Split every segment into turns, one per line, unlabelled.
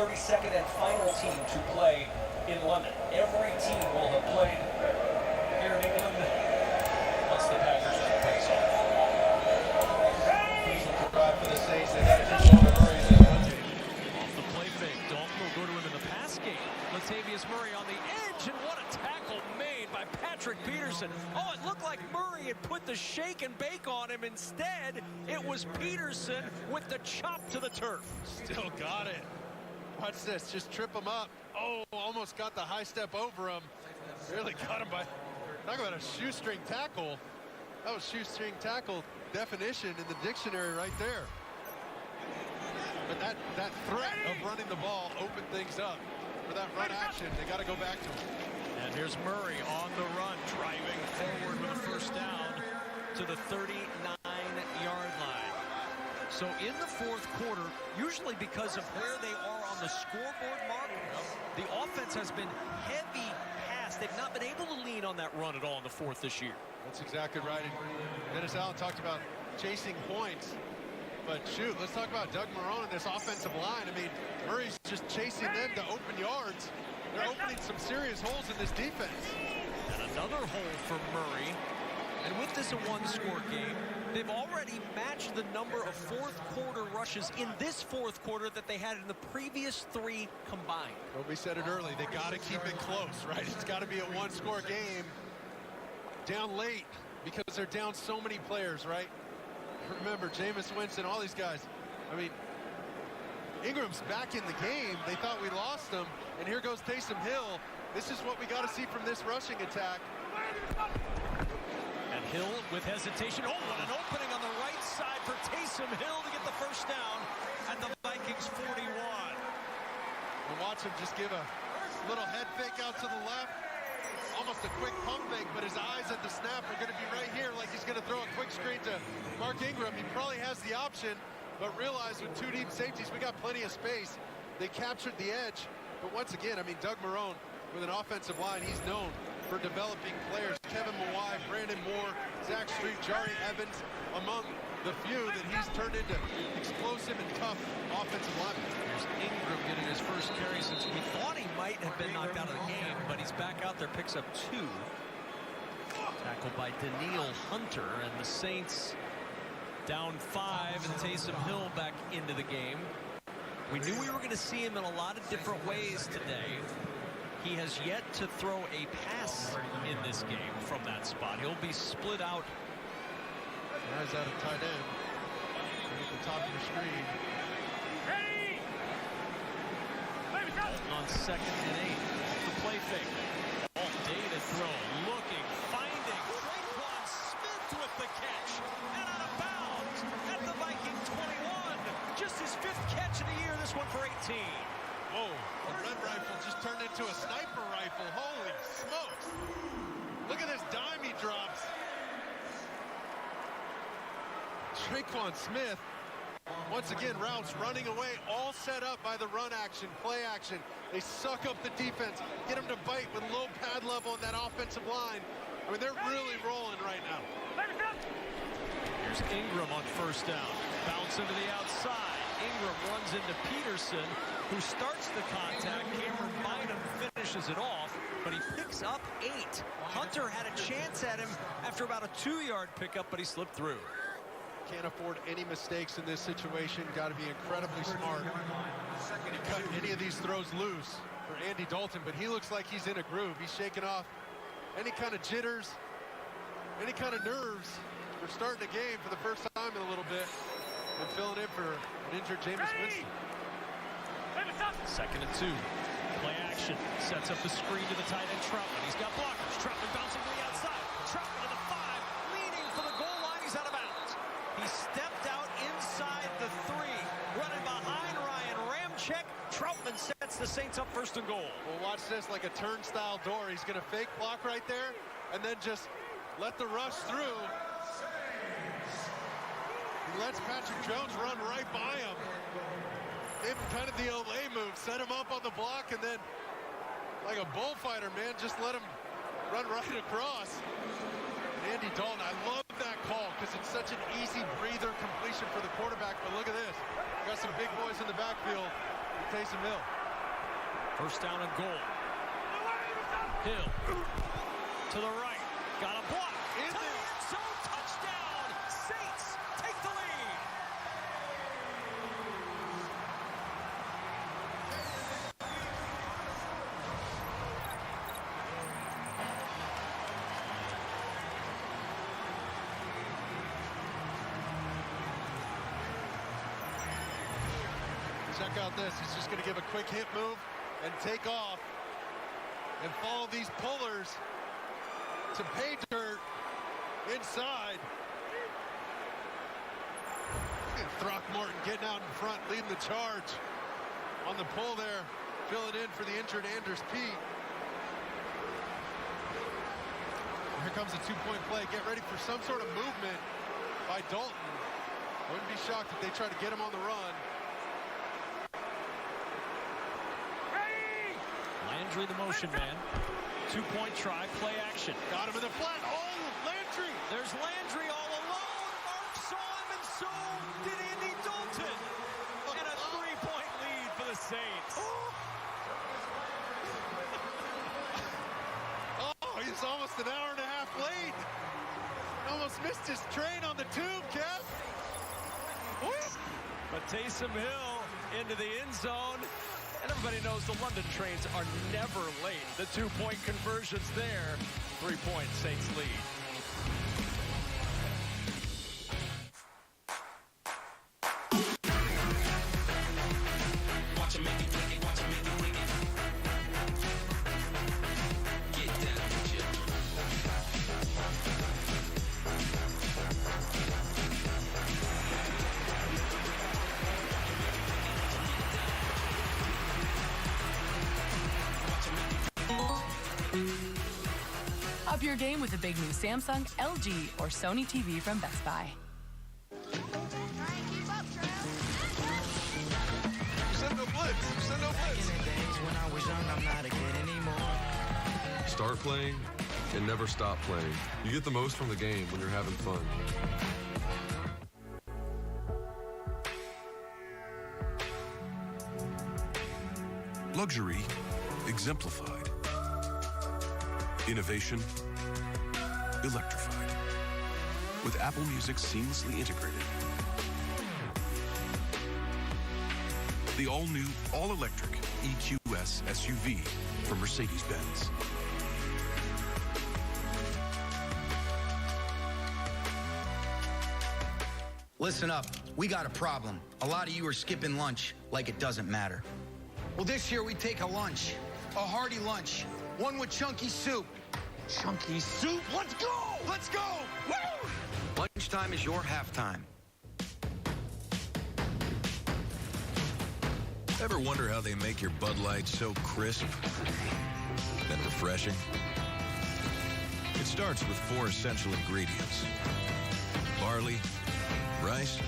32nd and final team to play in London. Every team will have played here in England once the Packers face off.
For the Saints, they got to keep on Murray's in one game.
Off the play fake, Dalton will go to him in the pass game. Latavius Murray on the edge, and what a tackle made by Patrick Peterson. Oh, it looked like Murray had put the shake and bake on him. Instead, it was Peterson with the chop to the turf.
Still got it. Watch this, just trip him up. Oh, almost got the high step over him. Really got him by, talk about a shoestring tackle. That was shoestring tackle definition in the dictionary right there. But that threat of running the ball opened things up. For that run action, they got to go back to him.
And here's Murray on the run, driving forward with a first down to the 39-yard line. So in the fourth quarter, usually because of where they are on the scoreboard mark, the offense has been heavy pass. They've not been able to lean on that run at all in the fourth this year.
That's exactly right. And Dennis Allen talked about chasing points. But shoot, let's talk about Doug Marrone and this offensive line. I mean, Murray's just chasing them to open yards. They're opening some serious holes in this defense.
And another hole for Murray. And with this a one-score game, they've already matched the number of fourth-quarter rushes in this fourth quarter that they had in the previous three combined.
Well, we said it early. They got to keep it close, right? It's got to be a one-score game. Down late because they're down so many players, right? Remember, Jameis Winston, all these guys. I mean, Ingram's back in the game. They thought we lost him, and here goes Taysom Hill. This is what we got to see from this rushing attack.
And Hill with hesitation. Oh, what an opening on the right side for Taysom Hill to get the first down at the Vikings 41.
We'll watch him just give a little head fake out to the left. Almost a quick pump fake, but his eyes at the snap are going to be right here, like he's going to throw a quick screen to Mark Ingram. He probably has the option, but realized with two deep safeties, we got plenty of space. They captured the edge, but once again, I mean, Doug Marrone with an offensive line, he's known for developing players. Kevin Mawai, Brandon Moore, Zach Street, Jari Evans, among the few that he's turned into explosive and tough offensive linemen.
Here's Ingram getting his first carry since we thought he might have been knocked out of the game, but he's back out there, picks up 2. Tackled by Daniil Hunter, and the Saints down 5, and Taysom Hill back into the game. We knew we were going to see him in a lot of different ways today. He has yet to throw a pass in this game from that spot. He'll be split out.
Eyes out of tight end. At the top of your screen.
On 2nd and 8. The play fake. All data throw. Looking. Finding. Jaquan Smith with the catch. And out of bounds at the Viking 21. Just his 5th catch of the year. This one for 18.
Whoa. The red rifle just turned into a sniper rifle. Holy smokes. Look at this dime he drops. Jaquan Smith, once again, routes running away, all set up by the run action, play action. They suck up the defense, get them to bite with low pad level on that offensive line. I mean, they're really rolling right now.
Here's Ingram on first down. Bounce into the outside. Ingram runs into Peterson, who starts the contact. Cameron Bynum finishes it off, but he picks up 8. Hunter had a chance at him after about a 2-yard pickup, but he slipped through.
Can't afford any mistakes in this situation. Got to be incredibly smart to cut any of these throws loose for Andy Dalton, but he looks like he's in a groove. He's shaking off any kind of jitters, any kind of nerves. We're starting a game for the first time in a little bit and filling in for an injured Jameis Winston.
2nd and 2. Play action. Sets up the screen to the tight end Troutman. He's got blockers. Troutman bouncing to the outside. Troutman to the 5. Leaning for the goal line. He's out of bounds. He stepped out inside the 3. Running behind Ryan Ramczyk. Troutman sets the Saints up 1st and goal.
Well, watch this, like a turnstile door. He's going to fake block right there and then just let the rush through. He lets Patrick Jones run right by him. Gave him kind of the LA move, set him up on the block, and then, like a bullfighter, man, just let him run right across. And Andy Dalton, I love that call because it's such an easy breather completion for the quarterback. But look at this. Got some big boys in the backfield. He Taysom Hill.
First down and goal. Hill to the right. Got a block.
In
to the
there.
end zone. Touchdown. Saints take the lead.
Check out this. He's just going to give a quick hip move and take off and follow these pullers to pay dirt inside. And Throckmorton getting out in front, leading the charge on the pull there, filling in for the injured Anders Pete. Here comes a two-point play. Get ready for some sort of movement by Dalton. Wouldn't be shocked if they try to get him on the run.
Landry, the motion man. Two-point try, play action.
Got him in the flat. Oh, Landry!
There's Landry all alone. Mark saw him, and so did Andy Dalton. And a three-point lead for the Saints.
Oh, he's almost an hour and a half late. Almost missed his train on the tube, Kev.
But Taysom Hill into the end zone. And everybody knows the London trains are never late. The two-point conversions there. 3-point Saints lead.
Watch him make it, flick it, watch him make it, flick it. Get down with you.
Up your game with a big new Samsung, LG, or Sony TV from Best Buy.
Send no blitz. Send no blitz.
Start playing and never stop playing. You get the most from the game when you're having fun.
Luxury exemplified. Innovation electrified. With Apple Music seamlessly integrated. The all-new, all-electric EQS SUV from Mercedes-Benz.
Listen up, we got a problem. A lot of you are skipping lunch like it doesn't matter. Well, this year we take a lunch, a hearty lunch, one with chunky soup. Chunky soup? Let's go! Let's go! Woo! Lunchtime is your halftime.
Ever wonder how they make your Bud Light so crisp and refreshing? It starts with 4 essential ingredients: barley, rice,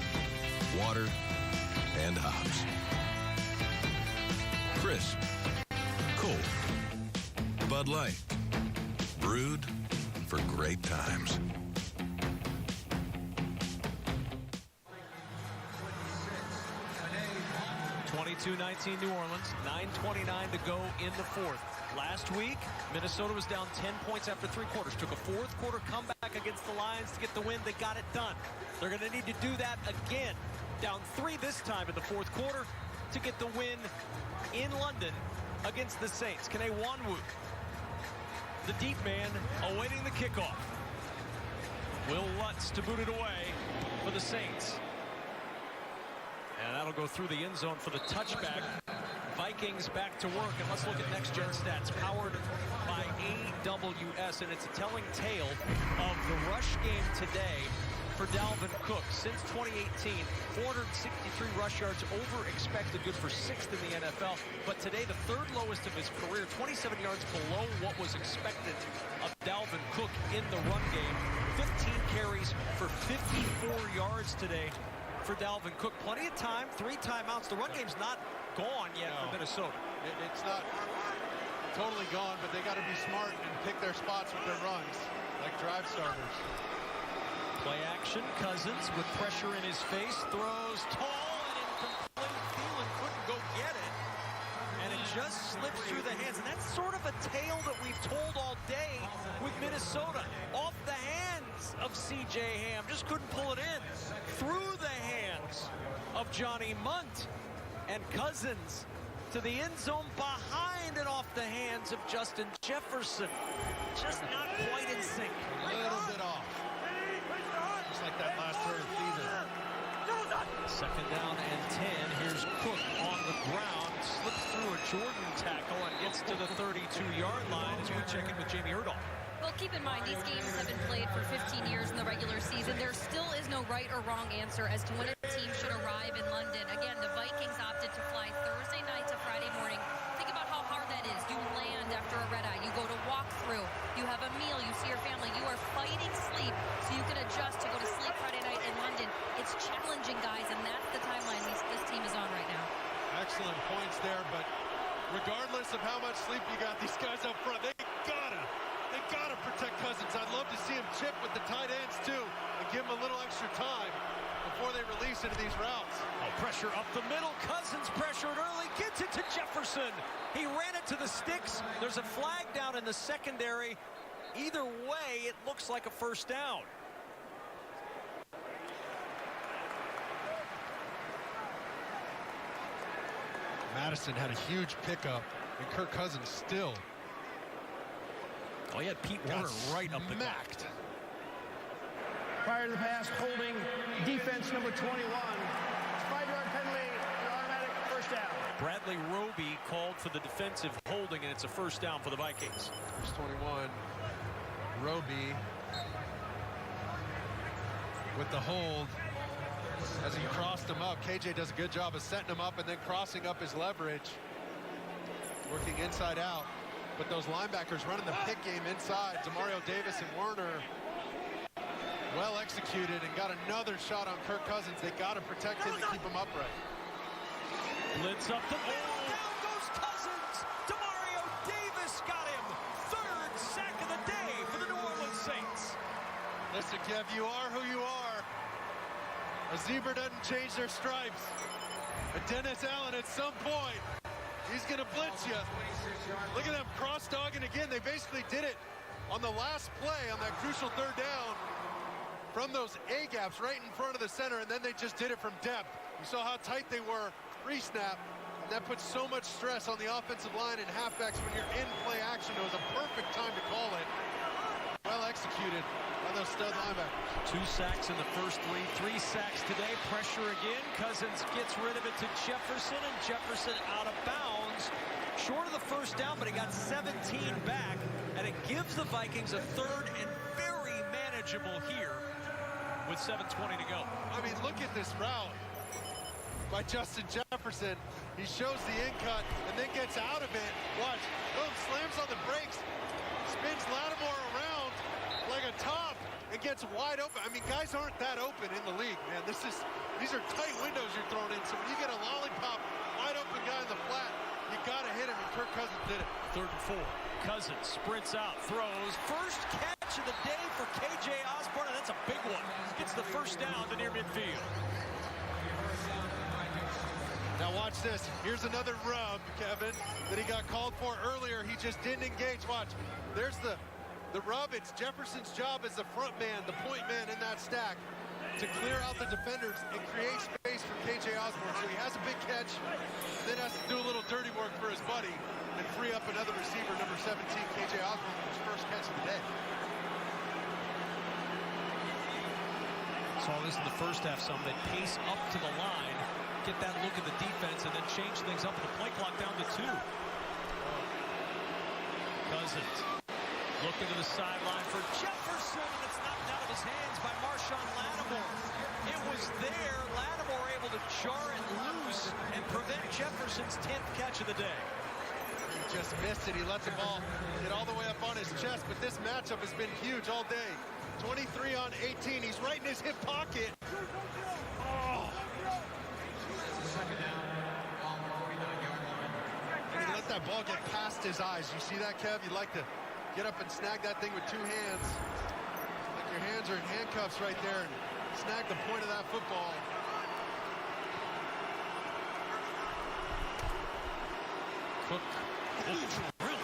water, and hops. Crisp, cold, Bud Light, brewed for great times.
(22-19) New Orleans, 9:29 to go in the fourth. Last week, Minnesota was down 10 points after 3 quarters. Took a fourth quarter comeback against the Lions to get the win. They got it done. They're going to need to do that again. Down 3 this time in the fourth quarter to get the win in London against the Saints. Kene Wanwu, the deep man, awaiting the kickoff. Will Lutz to boot it away for the Saints. And that'll go through the end zone for the touchback. Vikings back to work, and let's look at next-gen stats powered by AWS, and it's a telling tale of the rush game today for Dalvin Cook. Since 2018, 463 rush yards over expected, good for 6th in the NFL, but today the 3rd lowest of his career, 27 yards below what was expected of Dalvin Cook in the run game. 15 carries for 54 yards today for Dalvin Cook. Plenty of time, 3 timeouts. The run game's not gone yet for Minnesota.
It's not totally gone, but they got to be smart and pick their spots with their runs, like drive starters.
Play action, Cousins with pressure in his face, throws tall and incomplete. Thielen couldn't go get it. just slips through the hands. And that's sort of a tale that we've told all day with Minnesota. Off the hands of C.J. Ham. Just couldn't pull it in. Through the hands of Johnny Munt. And Cousins to the end zone behind and off the hands of Justin Jefferson. Just not quite in sync.
A little bit off. Just like that last throw of the season.
Second down and 10. Here's Cook on the ground. Slips through a Jordan tackle and gets to the 32-yard line as we check in with Jamie Erdahl.
Well, keep in mind, these games have been played for 15 years in the regular season. There still is no right or wrong answer as to when a team should arrive in London. Again, the Vikings opted to fly Thursday night to Friday morning. Think about how hard that is. You land after a red-eye. You go to walk-through. You have a meal. You see your family. You are fighting sleep so you can adjust to go to sleep Friday night in London. It's challenging, guys, and that's the timeline this team is on right now.
Excellent points there, but regardless of how much sleep you got, these guys up front, they gotta protect Cousins. I'd love to see him chip with the tight ends too and give him a little extra time before they release into these routes.
Oh, pressure up the middle. Cousins pressured early, gets it to Jefferson. He ran it to the sticks. There's a flag down in the secondary. Either way, it looks like a first down.
Madison had a huge pickup, and Kirk Cousins still.
Oh, he had Pete Warner right up the
smacked.
Prior to the pass, holding defense number 21. 5-yard penalty, an automatic first down.
Bradley Roby called for the defensive holding, and it's a first down for the Vikings.
First 21, Roby with the hold as he crossed him up. KJ does a good job of setting him up and then crossing up his leverage, working inside out. But those linebackers running the pick game inside, Demario Davis and Werner, well executed and got another shot on Kirk Cousins. They got to protect him and keep him upright.
Blitz up the middle. Down goes Cousins. Demario Davis got him. Third sack of the day for the New Orleans Saints.
Listen, Kev, you are who you are. A zebra doesn't change their stripes. But Dennis Allen, at some point, he's going to blitz you. Look at them cross-dogging again. They basically did it on the last play on that crucial third down from those A-gaps right in front of the center, and then they just did it from depth. You saw how tight they were pre-snap, and that puts so much stress on the offensive line and halfbacks when you're in play action. It was a perfect time to call it. Well executed by those stud linebackers.
2 sacks in the first 3 sacks today. Pressure again. Cousins gets rid of it to Jefferson, and Jefferson out of bounds. Short of the first down, but he got 17 back, and it gives the Vikings a third and very manageable here with 7:20 to go.
I mean, look at this route by Justin Jefferson. He shows the in cut and then gets out of it. Watch. Boom, slams on the brakes. Spins Lattimore around like a top and gets wide open. I mean, guys aren't that open in the league, man. These are tight windows you're throwing in. So when you get a lollipop, wide open guy in the flat, you got to hit him, and Kirk Cousins did it.
3rd and 4. Cousins sprints out, throws. First catch of the day for K.J. Osborne, and that's a big one. Gets the first down to near midfield.
Now watch this. Here's another rub, Kevin, that he got called for earlier. He just didn't engage. Watch. There's the rub. It's Jefferson's job as the front man, the point man in that stack, to clear out the defenders and create space for K.J. Osborne. So he has a big catch, then has to do a little dirty work for his buddy and free up another receiver, number 17, K.J. Osborne, with his first catch of the day.
Saw this in the first half some. They pace up to the line, get that look at the defense, and then change things up with the play clock down to 2. Cousins looking to the sideline for Jefferson, and it's knocked out of his hands by Marshawn Lattimore. It was there. Lattimore able to jar it loose and prevent Jefferson's 10th catch of the day.
He just missed it. He let the ball get all the way up on his chest, but this matchup has been huge all day. 23 on 18. He's right in his hip pocket. Oh. He let that ball get past his eyes. You see that, Kev? You'd like to get up and snag that thing with 2 hands. Like your hands are in handcuffs right there and snag the point of that football.
Cook. Oh,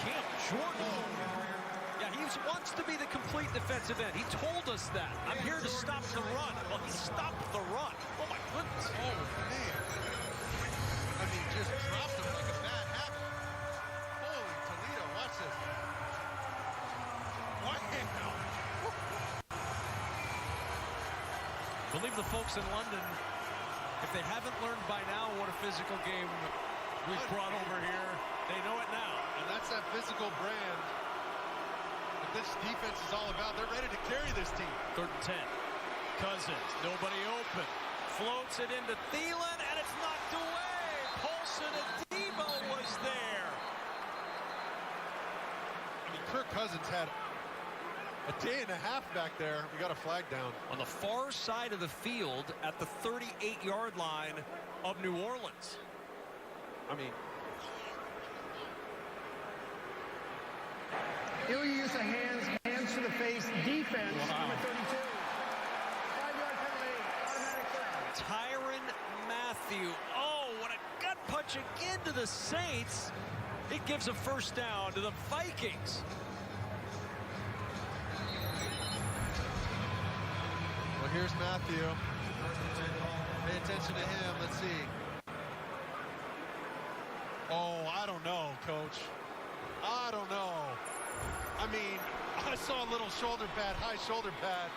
Cam Jordan. Yeah, he wants to be the complete defensive end. He told us that. I'm here to stop the run. Well, he stopped the run. Oh, my goodness.
Oh, man. I mean, just dropped him like a bad habit. Holy Toledo, watch this. What?
Believe the folks in London, if they haven't learned by now what a physical game we've brought over here, they know it now.
And that's that physical brand that this defense is all about. They're ready to carry this team.
3rd and 10. Cousins, nobody open. Floats it into Thielen, and it's knocked away. Paulson and Debo was there.
I mean, Kirk Cousins had a day and a half back there. We got a flag down.
On the far side of the field at the 38-yard line of New Orleans.
I mean,
Illegal use of hands to the face, defense, number 32. 5-yard penalty, automatic foul.
Tyrann Mathieu. Oh, what a gut punch again to the Saints. It gives a first down to the Vikings.
well, here's Matthew. Pay attention to him. Let's see. Oh, I don't know, Coach. I don't know. I mean, I saw a little shoulder pad, high shoulder pad.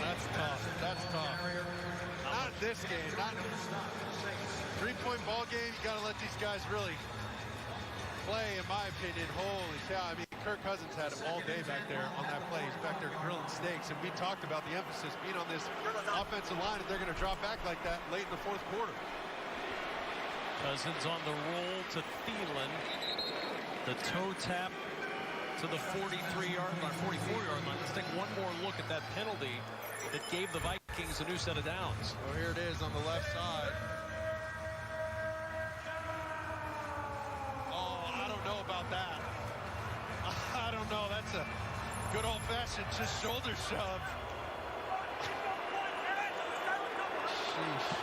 That's tough. That's tough. Not this game. Not three-point ball game. You got to let these guys really play, in my opinion. Holy cow. I mean, Kirk Cousins had him all day back there on that play. He's back there grilling steaks, and we talked about the emphasis being on this offensive line, and they're going to drop back like that late in the fourth quarter.
Cousins on the roll to Thielen. The toe tap to the 43-yard line, 44-yard line. Let's take one more look at that penalty that gave the Vikings a new set of downs.
Well, here it is on the left side. Oh, I don't know about that. I don't know. That's a good old-fashioned just shoulder shove. Sheesh.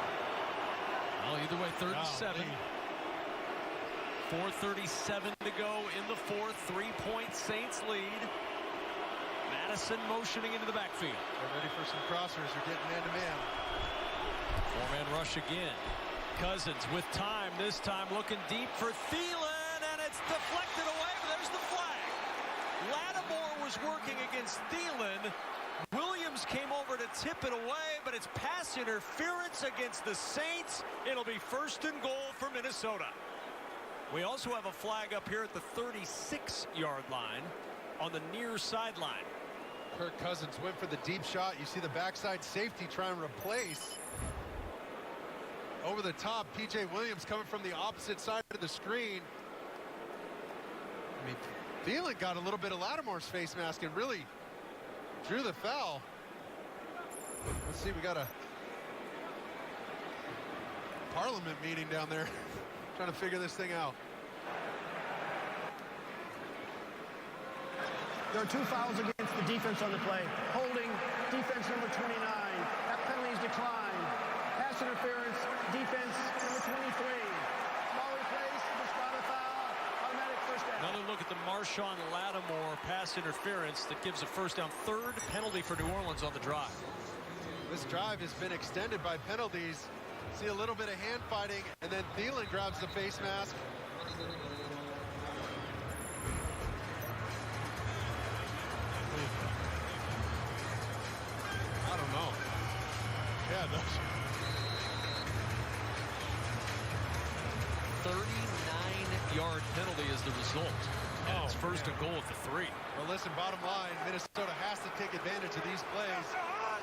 Well, either way, 3rd and 7. 4:37 to go in the fourth. 3-point Saints lead. Madison motioning into the backfield.
They're ready for some crossers. They're getting man-to-man.
Four-man rush again. Cousins with time. This time looking deep for Thielen, and it's deflected away, but there's the flag. Lattimore was working against Thielen. Williams came over to tip it away, but it's pass interference against the Saints. It'll be 1st and goal for Minnesota. We also have a flag up here at the 36-yard line on the near sideline.
Kirk Cousins went for the deep shot. You see the backside safety trying to replace. Over the top, P.J. Williams coming from the opposite side of the screen. I mean, Thielen got a little bit of Lattimore's face mask and really drew the foul. Let's see, we got a parliament meeting down there trying to figure this thing out.
There are 2 fouls against the defense on the play. Holding, defense number 29. That penalty is declined. Pass interference, defense number 23. Ball replaced, discarded foul, automatic first down.
Another look at the Marshawn Lattimore pass interference that gives a first down. 3rd penalty for New Orleans on the drive.
This drive has been extended by penalties. See a little bit of hand fighting, and then Thielen grabs the face mask. I don't know. Yeah, that's
39-yard penalty is the result. And it's 1st and goal at the 3.
Well, listen, bottom line, Minnesota has to take advantage of these plays.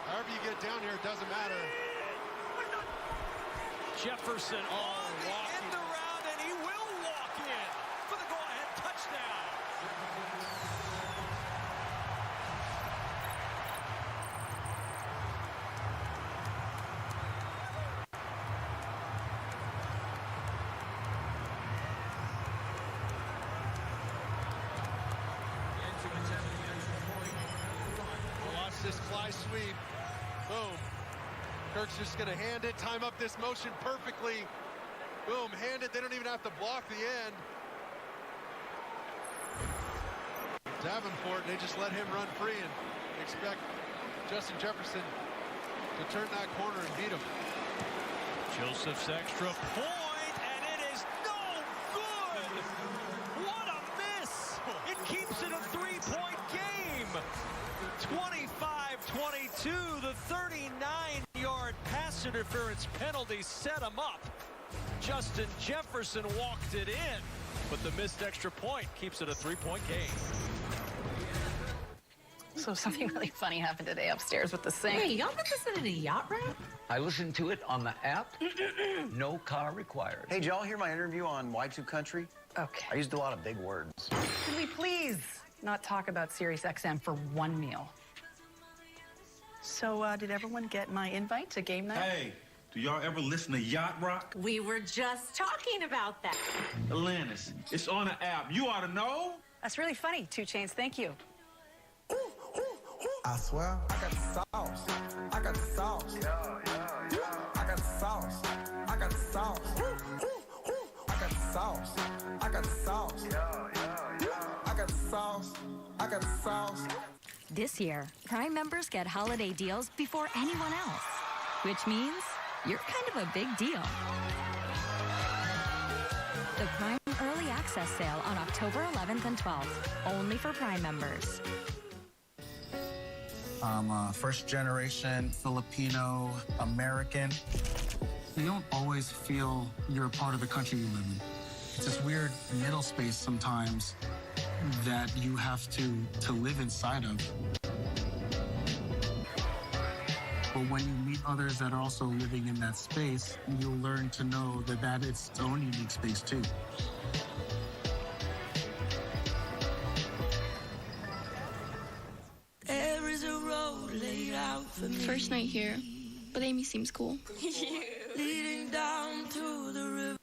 However you get down here, it doesn't matter.
Jefferson in the round, and he will walk in for the go-ahead touchdown.
Watch this fly sweep. Boom. Kirk's just going to hand it, time up this motion perfectly. Boom, hand it. They don't even have to block the end. Davenport, they just let him run free and expect Justin Jefferson to turn that corner and beat him.
Joseph's extra point, and it is no good. What a miss. It keeps it a 3-point game. 25-22, the 39-yard pass interference penalty set him up. Justin Jefferson walked it in, but the missed extra point keeps it a 3-point game.
So something really funny happened today upstairs with the sink.
Hey, y'all been listening to Yacht Rap?
I listened to it on the app. No car required.
Hey, did y'all hear my interview on Y2 Country?
Okay.
I used a lot of big words.
Can we please not talk about SiriusXM for one meal? So, did everyone get my invite to game night?
Hey, do y'all ever listen to Yacht Rock?
We were just talking about that.
Atlantis, it's on the app. You ought to know.
That's really funny, 2 Chainz. Thank you.
I swear, I got the sauce. I got the sauce. I got the sauce. I got the sauce. I got the sauce. I got the sauce. I got the sauce. I got the sauce.
This year, Prime members get holiday deals before anyone else, which means you're kind of a big deal. The Prime Early Access Sale on October 11th and 12th, only for Prime members.
I'm a first-generation Filipino American. You don't always feel you're a part of the country you live in. It's this weird middle space sometimes that you have to live inside of. But when you meet others that are also living in that space, you'll learn to know that it's its own unique space too.
There is a road laid out for me.
First night here, but Amy seems cool.
Leading down to the river.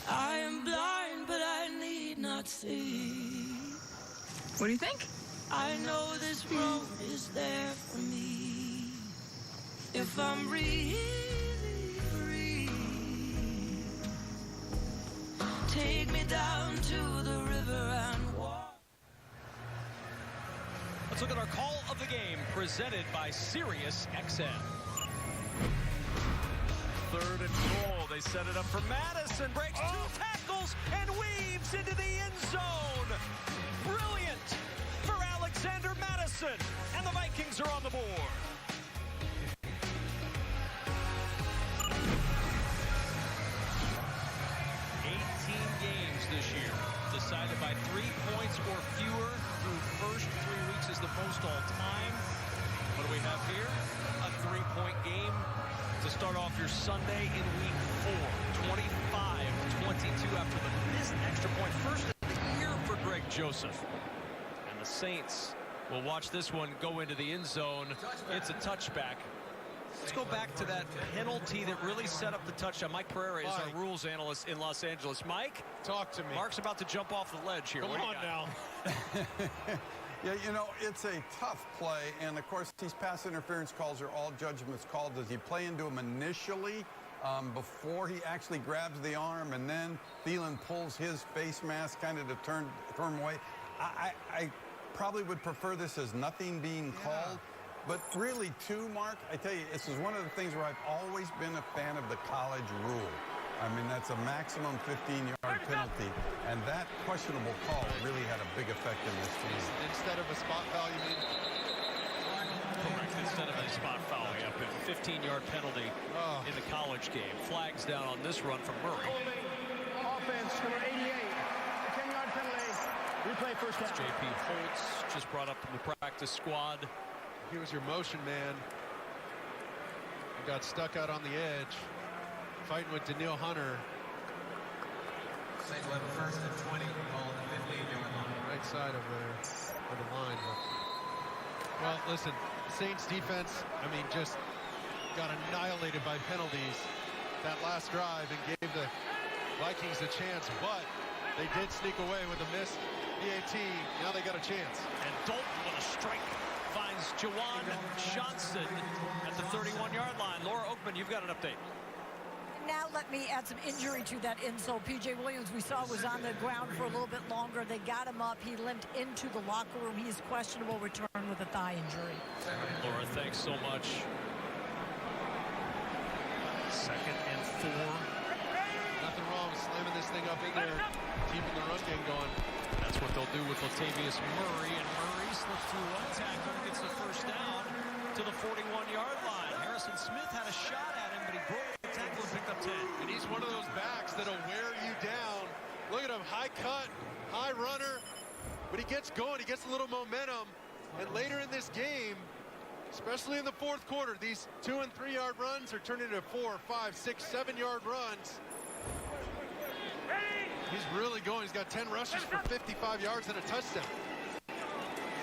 I am blind, but I need not see.
What do you think?
I know this road is there for me. If I'm really free, take me down to the river and walk.
Let's look at our call of the game, presented by SiriusXM. 3rd and goal. They set it up for Madison. Breaks 2 tackles and weaves into the end zone. Brilliant for Alexander Madison. And the Vikings are on the board. Games this year decided by 3 points or fewer through first 3 weeks is the most all time. What do we have here? A 3-point game to start off your Sunday in week 4. 25-22 after the missed extra point. First of the year for Greg Joseph. And the Saints will watch this one go into the end zone. It's a touchback. Let's go back to that penalty that really set up the touchdown. Mike Pereira is our rules analyst in Los Angeles. Mike,
talk to me.
Mark's about to jump off the ledge here.
Come on now.
Yeah, you know, it's a tough play, and of course these pass interference calls are all judgments called. Does he play into him initially before he actually grabs the arm, and then Thielen pulls his face mask kind of to turn him away? I probably would prefer this as nothing being called. But really, too, Mark, I tell you, this is one of the things where I've always been a fan of the college rule. I mean, that's a maximum 15-yard penalty, and that questionable call really had a big effect in this season.
Instead of a spot foul, you mean?
Correct. Instead of a spot foul, yep. A 15-yard penalty in the college game. Flags down on this run from Murray.
Offense, number 88. 10-yard penalty. Replay first half.
J.P. Holtz just brought up from the practice squad.
He was your motion man. He got stuck out on the edge, fighting with Daniil Hunter.
Saints will have a first and 20 ball on the 15-yard line.
Right side of the line. Well, listen, Saints defense, I mean, just got annihilated by penalties that last drive and gave the Vikings a chance, but they did sneak away with a missed PAT. Now they got a chance.
And Dalton with a strike finds finds Jawan Johnson at the 31-yard line. Laura Oakman, you've got an update.
Now let me add some injury to that insole. P.J. Williams, we saw, was on the ground for a little bit longer. They got him up. He limped into the locker room. He is questionable return with a thigh injury.
Laura, thanks so much. 2nd and 4.
Nothing wrong with slamming this thing up in there, keeping the run game going.
That's what they'll do with Latavius Murray, and Murray slips through one tackle and gets the first down to the 41-yard line. Harrison Smith had a shot at him, but he broke the tackle and picked up 10.
And he's one of those backs that'll wear you down. Look at him, high cut, high runner, but he gets going, he gets a little momentum, and later in this game, especially in the 4th quarter, these 2- and 3-yard runs are turning into 4-, 5-, 6-, 7-yard runs. He's really going. He's got 10 rushes for 55 yards and a touchdown.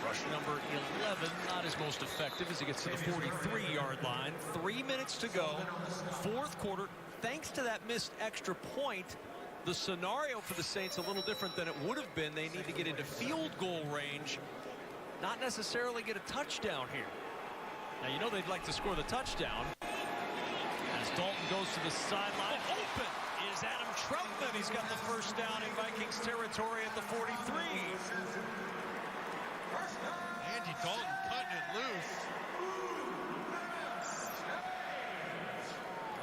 Rush number 11, not his most effective as he gets to the 43-yard line. 3 minutes to go, 4th quarter. Thanks to that missed extra point, the scenario for the Saints a little different than it would have been. They need to get into field goal range, not necessarily get a touchdown here. Now, you know they'd like to score the touchdown. As Dalton goes to the sideline, open is Adam Troutman. He's got the first down in Vikings territory at the 43.
Andy Dalton cutting it loose.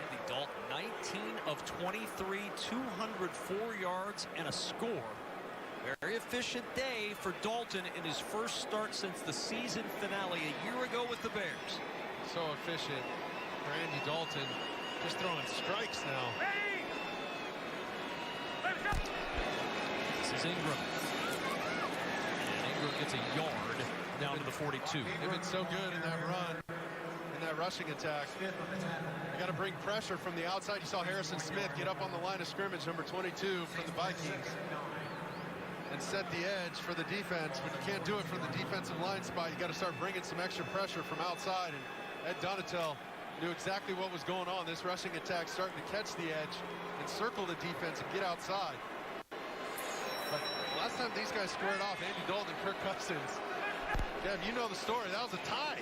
Andy Dalton, 19 of 23, 204 yards and a score. Very efficient day for Dalton in his first start since the season finale a year ago with the Bears.
So efficient for Andy Dalton. Just throwing strikes now.
This is Ingram. And Ingram gets a yard down to the 42.
They've been so good in that run, in that rushing attack. They got to bring pressure from the outside. You saw Harrison Smith get up on the line of scrimmage, number 22 for the Vikings, and set the edge for the defense. But you can't do it from the defensive line spot. You got to start bringing some extra pressure from outside. And Ed Donatel knew exactly what was going on. This rushing attack starting to catch the edge and circle the defense and get outside. But last time these guys squared off, Andy Dalton and Kirk Cousins. Kev, you know the story. That was a tie.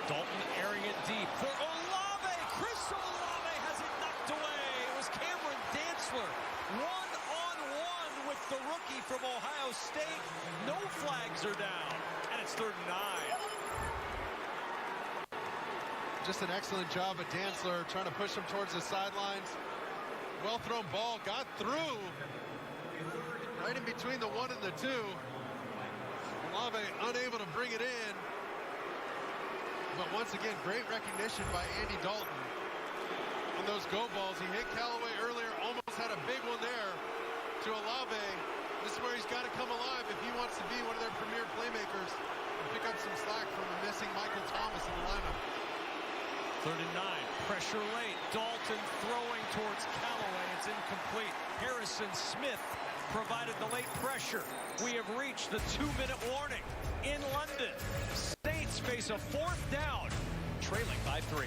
Dalton airing it deep for Olave. Chris Olave has it knocked away. It was Cameron Dantzler. One-on-one with the rookie from Ohio State. No flags are down. And it's 3rd and 9.
Just an excellent job at Dantzler trying to push him towards the sidelines. Well thrown ball, got through. Right in between the 1 and the 2. Olave unable to bring it in. But once again, great recognition by Andy Dalton on those go balls. He hit Callaway earlier, almost had a big one there to Olave. This is where he's got to come alive if he wants to be one of their premier playmakers and pick up some slack from a missing Michael Thomas in the lineup.
3rd and 9. Pressure late. Dalton throwing towards Callaway. It's incomplete. Harrison Smith provided the late pressure. We have reached the 2-minute warning in London. Saints face a 4th down, trailing by 3.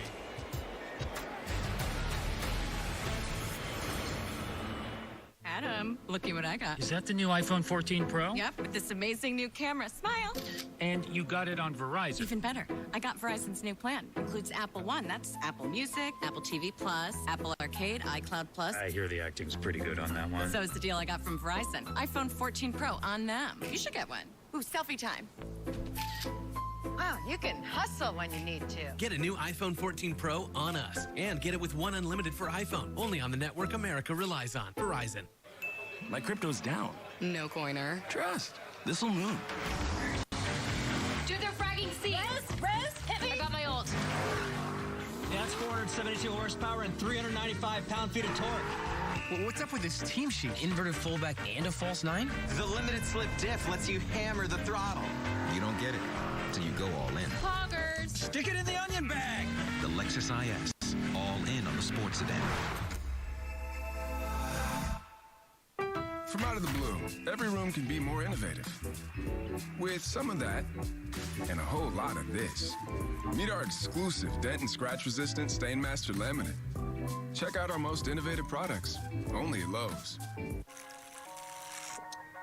Adam, looky what I got.
Is that the new iPhone 14 Pro?
Yep, with this amazing new camera. Smile.
And you got it on Verizon.
Even better. I got Verizon's new plan. Includes Apple One. That's Apple Music, Apple TV Plus, Apple Arcade, iCloud Plus.
I hear the acting's pretty good on that one.
So is the deal I got from Verizon. iPhone 14 Pro on them. You should get one. Ooh, selfie time.
Wow, you can hustle when you need to.
Get a new iPhone 14 Pro on us. And get it with one unlimited for iPhone. Only on the network America relies on. Verizon.
My crypto's down.
No coiner.
Trust. This'll move.
Dude, they're fragging C.
Rose, hit me.
I got my ult.
That's 472 horsepower and 395 pound-feet of torque.
Well, what's up with this team sheet? Inverted fullback and a false 9?
The limited slip diff lets you hammer the throttle.
You don't get it until you go all in.
Poggers.
Stick it in the onion bag.
The Lexus IS, all in on the sports sedan.
From out of the blue, every room can be more innovative. With some of that, and a whole lot of this. Meet our exclusive dent and scratch resistant Stainmaster laminate. Check out our most innovative products, only at Lowe's.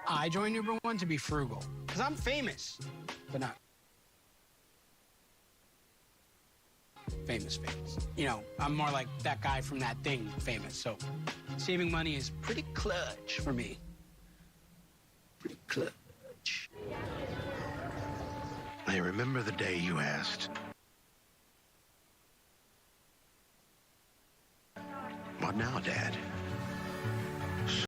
I joined Uber One to be frugal, because I'm famous, but not
famous. You know, I'm more like that guy from that thing famous. So saving money is pretty clutch for me. Pretty clutch.
I remember the day you asked, "What now, Dad?"